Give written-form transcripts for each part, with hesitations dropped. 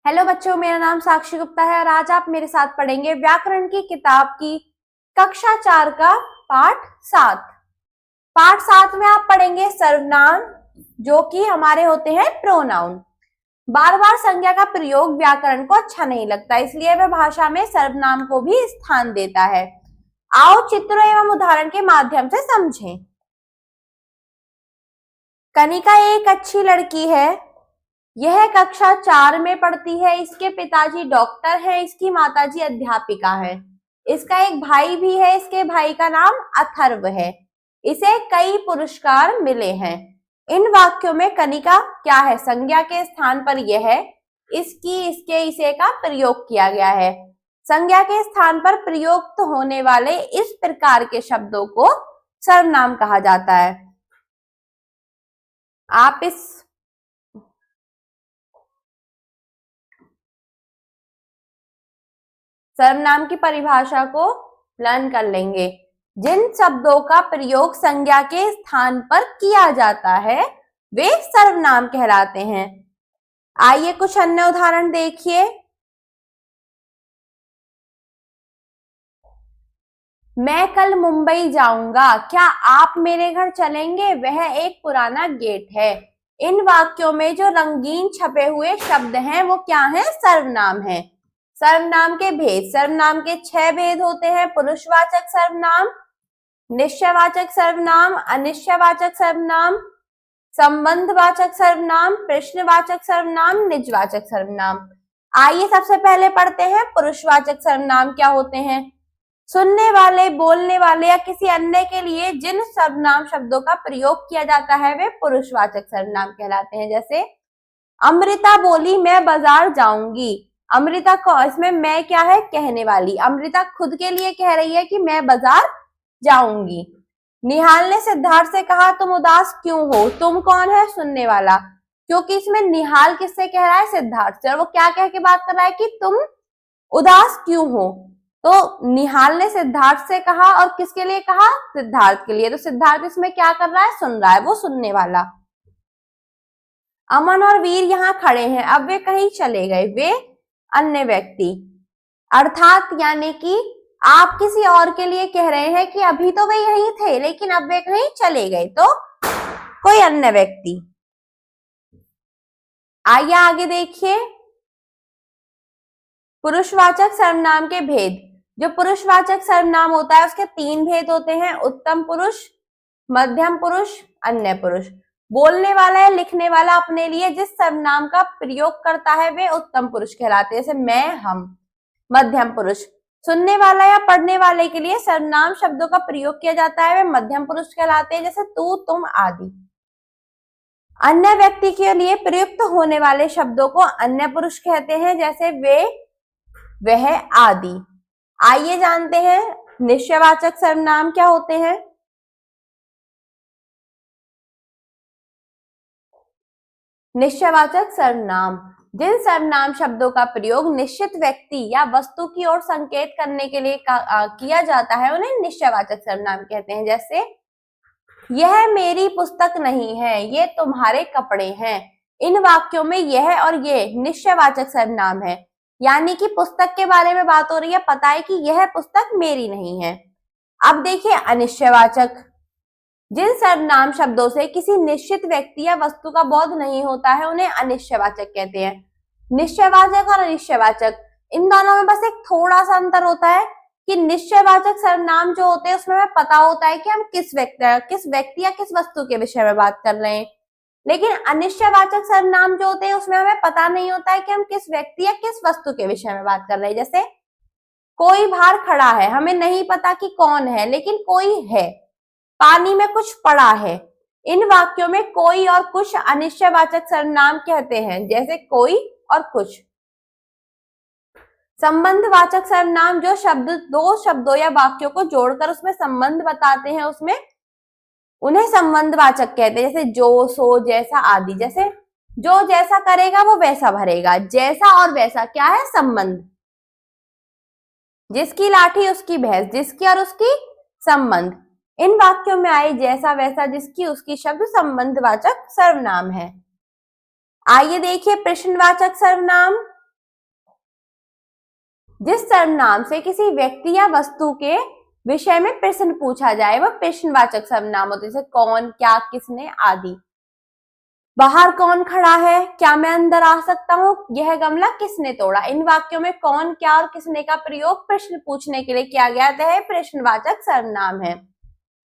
Hello बच्चों, मेरा नाम साक्षी गुप्ता है और आज आप मेरे साथ पढ़ेंगे व्याकरण की किताब की कक्षा 4 का पाठ 7। पाठ 7 में आप पढ़ेंगे सर्वनाम, जो कि हमारे होते हैं प्रोनाउन। बार बार संज्ञा का प्रयोग व्याकरण को अच्छा नहीं लगता, इसलिए वह भाषा में सर्वनाम को भी स्थान देता है। आओ चित्रों एवं उदाहरण के माध्यम से समझें। कनिका एक अच्छी लड़की है। यह कक्षा 4 में पढ़ती है। इसके पिताजी डॉक्टर हैं, इसकी माताजी अध्यापिका है। इसका एक भाई भी है, इसके भाई का नाम अथर्व है। इसे कई पुरस्कार मिले हैं। इन वाक्यों में कनिका क्या है? संज्ञा के स्थान पर यह है, इसकी, इसके, इसे का प्रयोग किया गया है। संज्ञा के स्थान पर प्रयुक्त होने वाले इस प्रकार के शब्दों को सर्वनाम कहा जाता है। आप इस सर्वनाम की परिभाषा को लर्न कर लेंगे। जिन शब्दों का प्रयोग संज्ञा के स्थान पर किया जाता है वे सर्वनाम कहलाते हैं। आइए कुछ अन्य उदाहरण देखिए। मैं कल मुंबई जाऊंगा। क्या आप मेरे घर चलेंगे? वह एक पुराना गेट है। इन वाक्यों में जो रंगीन छपे हुए शब्द हैं वो क्या हैं? सर्वनाम है। सर्वनाम के भेद। सर्वनाम के 6 भेद होते हैं। पुरुषवाचक सर्वनाम, निश्चयवाचक सर्वनाम, अनिश्चयवाचक सर्वनाम, संबंधवाचक सर्वनाम, प्रश्नवाचक सर्वनाम, निजवाचक सर्वनाम। आइए सबसे पहले पढ़ते हैं पुरुषवाचक सर्वनाम क्या होते हैं। सुनने वाले, बोलने वाले या किसी अन्य के लिए जिन सर्वनाम शब्दों का प्रयोग किया जाता है वे पुरुषवाचक सर्वनाम कहलाते हैं। जैसे अमृता बोली मैं बाजार जाऊंगी। अमृता को, इसमें मैं क्या है? कहने वाली। अमृता खुद के लिए कह रही है कि मैं बाजार जाऊंगी। निहाल ने सिद्धार्थ से कहा तुम उदास क्यों हो? तुम कौन है? सुनने वाला। क्योंकि इसमें निहाल किससे कह रहा है? सिद्धार्थ से। और वो क्या कह के बात कर रहा है कि तुम उदास क्यों हो? तो निहाल ने सिद्धार्थ से कहा और किसके लिए कहा? सिद्धार्थ के लिए। तो सिद्धार्थ इसमें क्या कर रहा है? सुन रहा है, वो सुनने वाला। अमन और वीर यहाँ खड़े हैं, अब वे कहीं चले गए। वे अन्य व्यक्ति। अर्थात यानी कि आप किसी और के लिए कह रहे हैं कि अभी तो वे यहीं थे लेकिन अब वे कहीं चले गए, तो कोई अन्य व्यक्ति। आइए आगे देखिए पुरुषवाचक सर्वनाम के भेद। जो पुरुषवाचक सर्वनाम होता है उसके 3 भेद होते हैं। उत्तम पुरुष, मध्यम पुरुष, अन्य पुरुष। बोलने वाला या लिखने वाला अपने लिए जिस सर्वनाम का प्रयोग करता है वे उत्तम पुरुष कहलाते हैं। जैसे मैं, हम, मध्यम पुरुष। सुनने वाला या पढ़ने वाले के लिए सर्वनाम शब्दों का प्रयोग किया जाता है वे मध्यम पुरुष कहलाते हैं। जैसे तू, तुम आदि। अन्य व्यक्ति के लिए प्रयुक्त होने वाले शब्दों को अन्य पुरुष कहते हैं। जैसे वे, वह आदि। आइए जानते हैं निश्चयवाचक सर्वनाम क्या होते हैं। निश्चयवाचक सर्वनाम जिन सर्वनाम शब्दों का प्रयोग निश्चित व्यक्ति या वस्तु की ओर संकेत करने के लिए किया जाता है उन्हें निश्चयवाचक सर्वनाम कहते हैं। जैसे यह मेरी पुस्तक नहीं है, ये तुम्हारे कपड़े हैं। इन वाक्यों में यह और ये निश्चयवाचक सर्वनाम है, यानी कि पुस्तक के बारे में बात हो रही है, पता है कि यह पुस्तक मेरी नहीं है। अब देखिए अनिश्चयवाचक। जिन सर्वनाम शब्दों से किसी निश्चित व्यक्ति या वस्तु का बोध नहीं होता है उन्हें अनिश्चयवाचक कहते हैं। निश्चयवाचक और अनिश्चयवाचक, इन दोनों में बस एक थोड़ा सा अंतर होता है कि निश्चयवाचक सर्वनाम जो होते हैं उसमें हमें पता होता है कि हम किस व्यक्ति या किस वस्तु के विषय में बात कर रहे हैं। लेकिन अनिश्चयवाचक सर्वनाम जो होते हैं उसमें हमें पता नहीं होता है कि हम किस व्यक्ति या किस वस्तु के विषय में बात कर रहे हैं। जैसे कोई बाहर खड़ा है, हमें नहीं पता कि कौन है लेकिन कोई है। पानी में कुछ पड़ा है। इन वाक्यों में कोई और कुछ अनिश्चयवाचक सर्वनाम कहते हैं। जैसे कोई और कुछ। संबंधवाचक सर्वनाम जो शब्द दो शब्दों या वाक्यों को जोड़कर उसमें संबंध बताते हैं उसमें उन्हें संबंधवाचक कहते हैं। जैसे जो, सो, जैसा आदि। जैसे जो जैसा करेगा वो वैसा भरेगा। जैसा और वैसा क्या है? संबंध। जिसकी लाठी उसकी भैंस, जिसकी और उसकी संबंध। इन वाक्यों में आए जैसा, वैसा, जिसकी, उसकी शब्द संबंधवाचक सर्वनाम है। आइए देखिए प्रश्नवाचक सर्वनाम। जिस सर्वनाम से किसी व्यक्ति या वस्तु के विषय में प्रश्न पूछा जाए वह प्रश्नवाचक सर्वनाम होते हैं, जैसे कौन, क्या, किसने आदि। बाहर कौन खड़ा है, क्या मैं अंदर आ सकता हूँ, यह गमला किसने तोड़ा। इन वाक्यों में कौन, क्या और किसने का प्रयोग प्रश्न पूछने के लिए किया गया है, प्रश्नवाचक सर्वनाम है।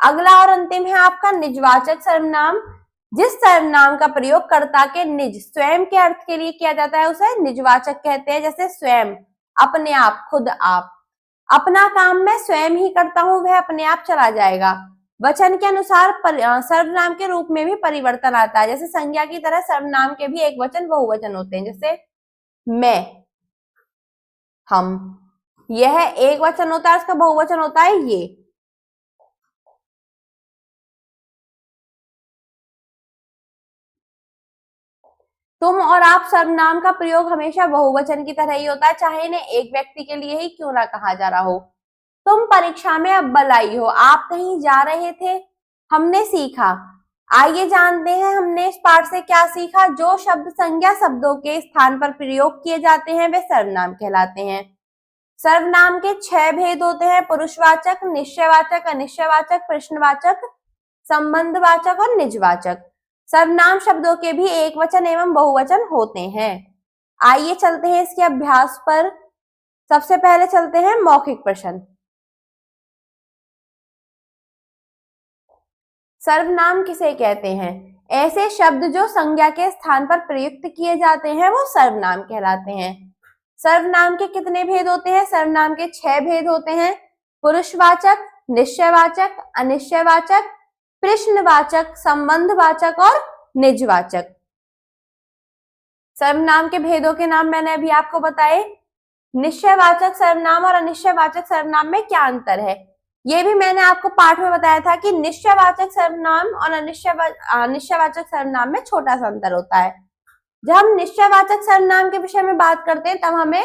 अगला और अंतिम है आपका निजवाचक सर्वनाम। जिस सर्वनाम का प्रयोग कर्ता के निज, स्वयं के अर्थ के लिए किया जाता है उसे निजवाचक कहते हैं, जैसे स्वयं, अपने आप, खुद आप। अपना काम मैं स्वयं ही करता हूं, वह अपने आप चला जाएगा। वचन के अनुसार सर्वनाम के रूप में भी परिवर्तन आता है, जैसे संज्ञा की तरह सर्वनाम के भी एक वचन बहुवचन होते हैं, जैसे मैं, हम। यह एक वचन होता है, उसका बहुवचन होता है ये। तुम और आप सर्वनाम का प्रयोग हमेशा बहुवचन की तरह ही होता है, चाहे इन्हें एक व्यक्ति के लिए ही क्यों ना कहा जा रहा हो। तुम परीक्षा में अव्वल आई हो, आप कहीं जा रहे थे, हमने सीखा। आइए जानते हैं हमने इस पाठ से क्या सीखा। जो शब्द संज्ञा शब्दों के स्थान पर प्रयोग किए जाते हैं वे सर्वनाम कहलाते हैं। सर्वनाम के 6 भेद होते हैं, पुरुषवाचक, निश्चयवाचक, अनिश्चयवाचक, प्रश्नवाचक, संबंधवाचक और निजवाचक। सर्वनाम शब्दों के भी एक वचन एवं बहुवचन होते हैं। आइए चलते हैं इसके अभ्यास पर। सबसे पहले चलते हैं मौखिक प्रश्न। सर्वनाम किसे कहते हैं? ऐसे शब्द जो संज्ञा के स्थान पर प्रयुक्त किए जाते हैं वो सर्वनाम कहलाते हैं। सर्वनाम के कितने भेद होते हैं? सर्वनाम के 6 भेद होते हैं, पुरुषवाचक, निश्चयवाचक, अनिश्चयवाचक, प्रश्नवाचक, संबंधवाचक और निजवाचक। सर्वनाम के भेदों के नाम मैंने अभी आपको बताए। निश्चयवाचक सर्वनाम और अनिश्चयवाचक सर्वनाम में क्या अंतर है ये भी मैंने आपको पाठ में बताया था कि निश्चयवाचक सर्वनाम और अनिश्चयवाचक सर्वनाम में छोटा सा अंतर होता है। जब हम निश्चयवाचक सर्वनाम के विषय में बात करते हैं तब हमें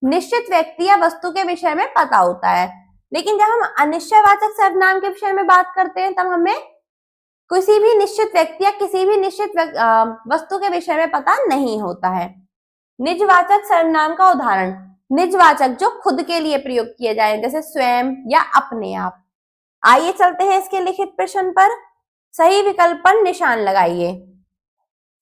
निश्चित व्यक्ति या वस्तु के विषय में पता होता है, लेकिन जब हम अनिश्चयवाचक सर्वनाम के विषय में बात करते हैं तब हमें किसी भी निश्चित व्यक्ति या किसी भी निश्चित वस्तु के विषय में पता नहीं होता है। निजवाचक सर्वनाम का उदाहरण, निजवाचक जो खुद के लिए प्रयोग किए जाए, जैसे स्वयं या अपने आप। आइए चलते हैं इसके लिखित प्रश्न पर। सही विकल्प पर निशान लगाइए।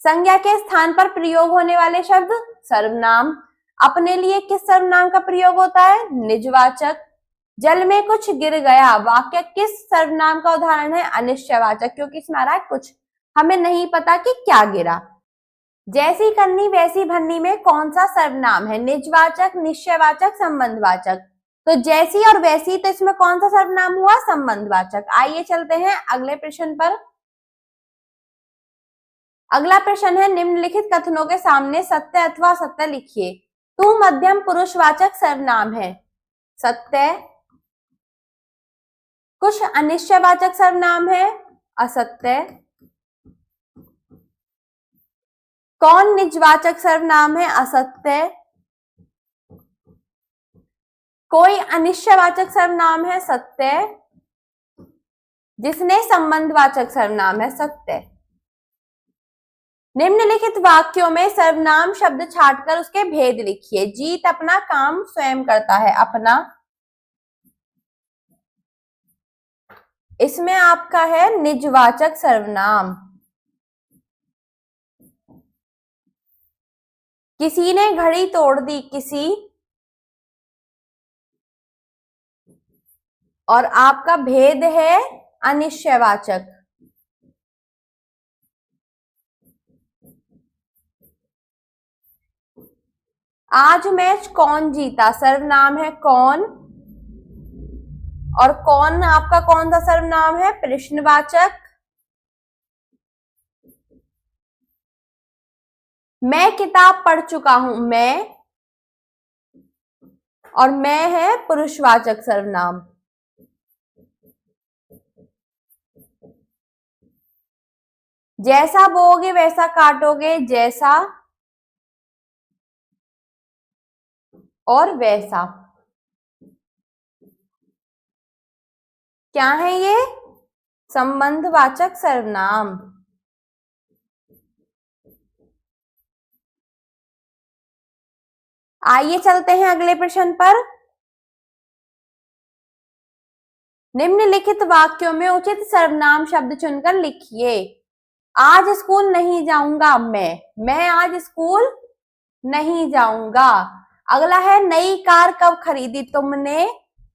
संज्ञा के स्थान पर प्रयोग होने वाले शब्द सर्वनाम। अपने लिए किस सर्वनाम का प्रयोग होता है? निजवाचक। जल में कुछ गिर गया, वाक्य किस सर्वनाम का उदाहरण है? अनिश्चयवाचक, क्योंकि इसमें आ रहा है कुछ, हमें नहीं पता कि क्या गिरा। जैसी करनी वैसी भरनी में कौन सा सर्वनाम है? निजवाचक, निश्चयवाचक, संबंधवाचक। तो जैसी और वैसी, तो इसमें कौन सा सर्वनाम हुआ? संबंधवाचक। आइए चलते हैं अगले प्रश्न पर। अगला प्रश्न है, निम्नलिखित कथनों के सामने सत्य अथवा असत्य लिखिए। तू मध्यम पुरुषवाचक सर्वनाम है, सत्य। कुछ अनिश्चयवाचक सर्वनाम है, असत्य। कौन निजवाचक सर्वनाम है, असत्य। कोई अनिश्चयवाचक सर्वनाम है, सत्य। जिसने संबंधवाचक सर्वनाम है, सत्य। निम्नलिखित वाक्यों में सर्वनाम शब्द छांटकर उसके भेद लिखिए। जीत अपना काम स्वयं करता है, अपना। इसमें आपका है निजवाचक सर्वनाम। किसी ने घड़ी तोड़ दी, किसी। और आपका भेद है अनिश्चयवाचक। आज मैच कौन जीता, सर्वनाम है कौन। और कौन आपका कौन सा सर्वनाम है? प्रश्नवाचक। मैं किताब पढ़ चुका हूं, मैं। और मैं है पुरुषवाचक सर्वनाम। जैसा बोओगे वैसा काटोगे, जैसा और वैसा। क्या है ये? संबंधवाचक सर्वनाम। आइए चलते हैं अगले प्रश्न पर। निम्नलिखित वाक्यों में उचित सर्वनाम शब्द चुनकर लिखिए। आज स्कूल नहीं जाऊंगा मैं आज स्कूल नहीं जाऊंगा। अगला है नई कार कब खरीदी तुमने,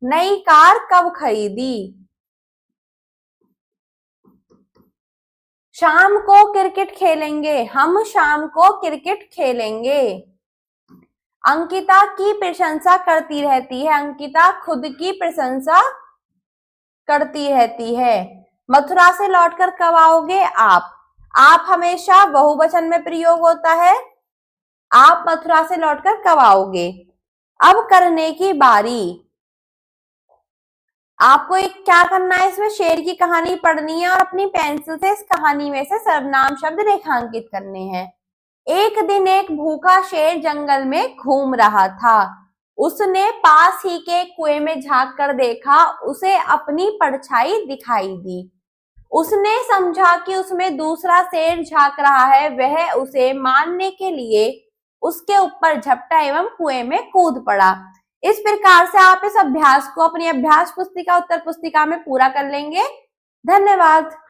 नई कार कब खरीदी। शाम को क्रिकेट खेलेंगे, हम शाम को क्रिकेट खेलेंगे। अंकिता की प्रशंसा करती रहती है, अंकिता खुद की प्रशंसा करती रहती है। मथुरा से लौटकर कब आओगे आप हमेशा बहुवचन में प्रयोग होता है। आप मथुरा से लौटकर कब आओगे। अब करने की बारी। आपको एक क्या करना है, इसमें शेर की कहानी पढ़नी है और अपनी पेंसिल से इस कहानी में से सर्वनाम शब्द रेखांकित करने हैं। एक दिन एक भूखा शेर जंगल में घूम रहा था। उसने पास ही के कुएं में झांक कर देखा, उसे अपनी परछाई दिखाई दी। उसने समझा कि उसमें दूसरा शेर झांक रहा है। वह उसे मारने के लिए उसके ऊपर झपटा एवं कुएं में कूद पड़ा। इस प्रकार से आप इस अभ्यास को अपनी अभ्यास पुस्तिका उत्तर पुस्तिका में पूरा कर लेंगे। धन्यवाद।